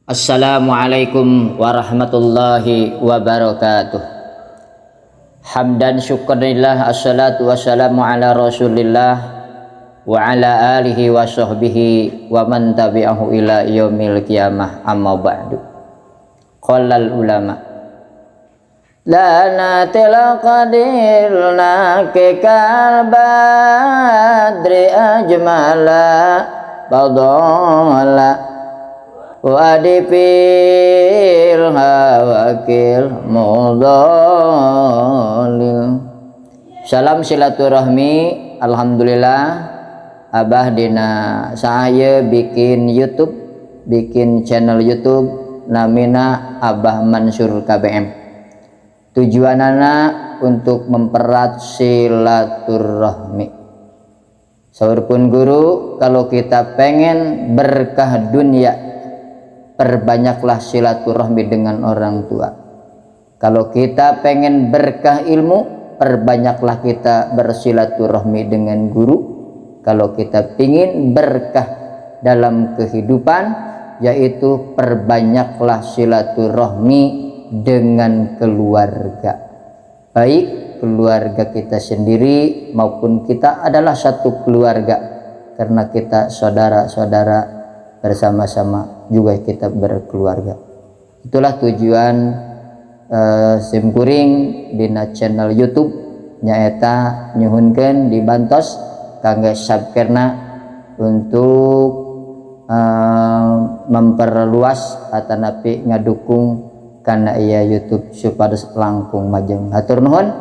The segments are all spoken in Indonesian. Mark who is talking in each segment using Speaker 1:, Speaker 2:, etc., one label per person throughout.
Speaker 1: Assalamualaikum warahmatullahi wabarakatuh. Hamdan syukurillah, assalatu wassalamu ala rasulillah wa ala alihi wa sahbihi wa man tabi'ahu ila yaumil qiyamah, amma ba'du. Qallal ulama lana tilaqadilna kekal badri ajmala badala wadifil hawakil mudhalil. Salam silaturahmi. Alhamdulillah Abah dina saya bikin YouTube, bikin channel YouTube namina Abah Mansur KBM. Tujuanana untuk mempererat silaturahmi. Saurpun guru, kalau kita pengen berkah dunia, perbanyaklah silaturahmi dengan orang tua. Kalau kita pengen berkah ilmu, perbanyaklah kita bersilaturahmi dengan guru. Kalau kita ingin berkah dalam kehidupan, yaitu perbanyaklah silaturahmi dengan keluarga. Baik keluarga kita sendiri maupun kita adalah satu keluarga, karena kita saudara-saudara bersama-sama juga kita berkeluarga. Itulah tujuan simkuring dina channel YouTube nyaeta nyuhunkeun dibantos kangge subscribe untuk memperluas atanapi ngadukung kana iya YouTube supados langkung majeng. Hatur nuhun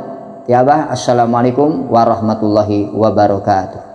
Speaker 1: ti Abah. Assalamualaikum warahmatullahi wabarakatuh.